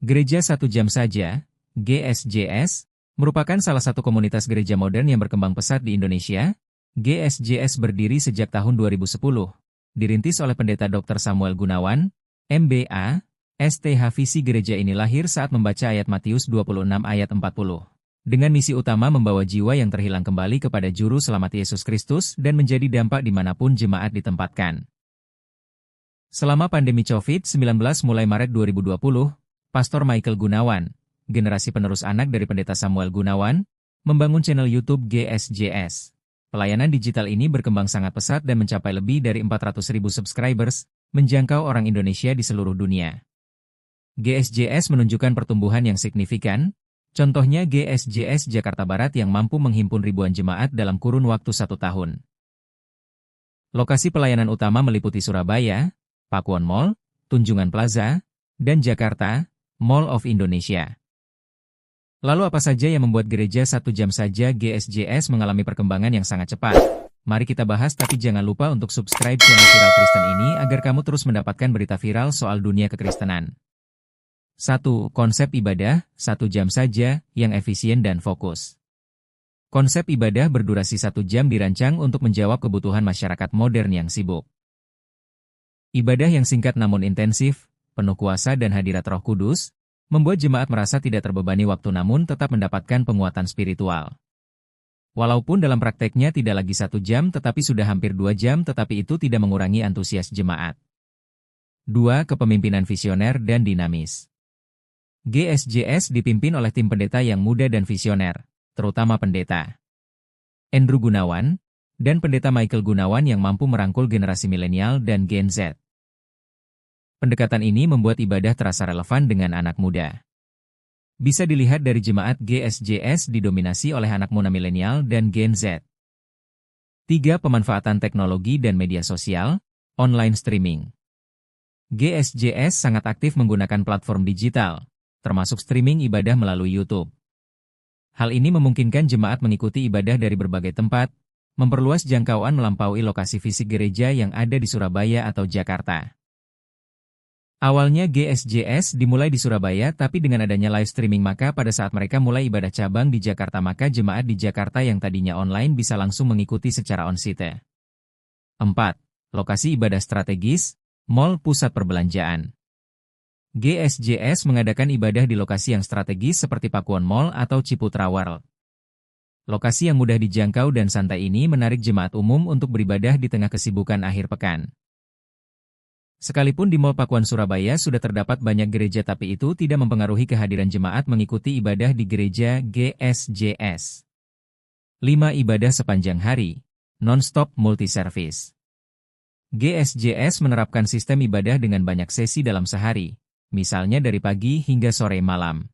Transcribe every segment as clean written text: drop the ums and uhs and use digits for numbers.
Gereja Satu Jam Saja, GSJS, merupakan salah satu komunitas gereja modern yang berkembang pesat di Indonesia. GSJS berdiri sejak tahun 2010, dirintis oleh Pendeta Dr. Samuel Gunawan, MBA, STH. Visi gereja ini lahir saat membaca ayat Matius 26 ayat 40. Dengan misi utama membawa jiwa yang terhilang kembali kepada Juru Selamat Yesus Kristus dan menjadi dampak dimanapun jemaat ditempatkan. Selama pandemi COVID-19 mulai Maret 2020, Pastor Michael Gunawan, generasi penerus anak dari Pendeta Samuel Gunawan, membangun channel YouTube GSJS. Pelayanan digital ini berkembang sangat pesat dan mencapai lebih dari 400.000 subscribers, menjangkau orang Indonesia di seluruh dunia. GSJS menunjukkan pertumbuhan yang signifikan, contohnya GSJS Jakarta Barat yang mampu menghimpun ribuan jemaat dalam kurun waktu 1 tahun. Lokasi pelayanan utama meliputi Surabaya, Pakuan Mall, Tunjungan Plaza, dan Jakarta, Mall of Indonesia. Lalu apa saja yang membuat Gereja Satu Jam Saja GSJS mengalami perkembangan yang sangat cepat? Mari kita bahas, tapi jangan lupa untuk subscribe channel Viral Kristen ini agar kamu terus mendapatkan berita viral soal dunia kekristenan. 1. Konsep ibadah, 1 jam saja, yang efisien dan fokus. Konsep ibadah berdurasi 1 jam dirancang untuk menjawab kebutuhan masyarakat modern yang sibuk. Ibadah yang singkat namun intensif, penuh kuasa dan hadirat Roh Kudus, membuat jemaat merasa tidak terbebani waktu namun tetap mendapatkan penguatan spiritual. Walaupun dalam prakteknya tidak lagi 1 jam tetapi sudah hampir 2 jam, tetapi itu tidak mengurangi antusias jemaat. 2. Kepemimpinan visioner dan dinamis. GSJS dipimpin oleh tim pendeta yang muda dan visioner, terutama Pendeta Andrew Gunawan, dan Pendeta Michael Gunawan yang mampu merangkul generasi milenial dan Gen Z. Pendekatan ini membuat ibadah terasa relevan dengan anak muda. Bisa dilihat dari jemaat GSJS didominasi oleh anak muda milenial dan Gen Z. 3. Pemanfaatan teknologi dan media sosial, online streaming. GSJS sangat aktif menggunakan platform digital, termasuk streaming ibadah melalui YouTube. Hal ini memungkinkan jemaat mengikuti ibadah dari berbagai tempat, memperluas jangkauan melampaui lokasi fisik gereja yang ada di Surabaya atau Jakarta. Awalnya GSJS dimulai di Surabaya, tapi dengan adanya live streaming maka pada saat mereka mulai ibadah cabang di Jakarta maka jemaat di Jakarta yang tadinya online bisa langsung mengikuti secara on-site. 4. Lokasi ibadah strategis, mall pusat perbelanjaan. GSJS mengadakan ibadah di lokasi yang strategis seperti Pakuan Mall atau Ciputra World. Lokasi yang mudah dijangkau dan santai ini menarik jemaat umum untuk beribadah di tengah kesibukan akhir pekan. Sekalipun di Mall Pakuan Surabaya sudah terdapat banyak gereja, tapi itu tidak mempengaruhi kehadiran jemaat mengikuti ibadah di gereja GSJS. 5. Ibadah sepanjang hari, non-stop multi-service. GSJS menerapkan sistem ibadah dengan banyak sesi dalam sehari, misalnya dari pagi hingga sore malam.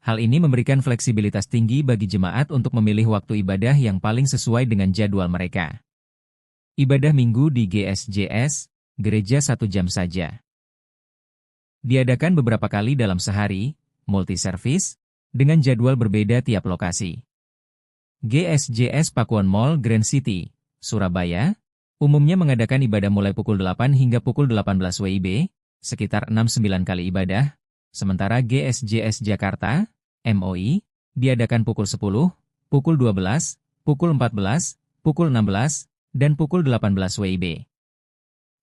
Hal ini memberikan fleksibilitas tinggi bagi jemaat untuk memilih waktu ibadah yang paling sesuai dengan jadwal mereka. Ibadah minggu di GSJS, Gereja Satu Jam Saja, diadakan beberapa kali dalam sehari, multi-service, dengan jadwal berbeda tiap lokasi. GSJS Pakuan Mall Grand City, Surabaya, umumnya mengadakan ibadah mulai pukul 8 hingga pukul 18 WIB, sekitar 6-9 kali ibadah, sementara GSJS Jakarta, MOI, diadakan pukul 10, pukul 12, pukul 14, pukul 16, dan pukul 18 WIB.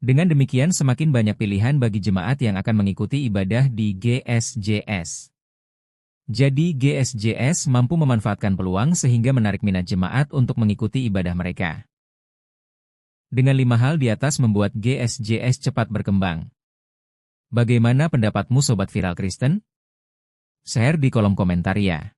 Dengan demikian semakin banyak pilihan bagi jemaat yang akan mengikuti ibadah di GSJS. Jadi GSJS mampu memanfaatkan peluang sehingga menarik minat jemaat untuk mengikuti ibadah mereka. Dengan 5 hal di atas membuat GSJS cepat berkembang. Bagaimana pendapatmu Sobat Viral Kristen? Share di kolom komentar ya.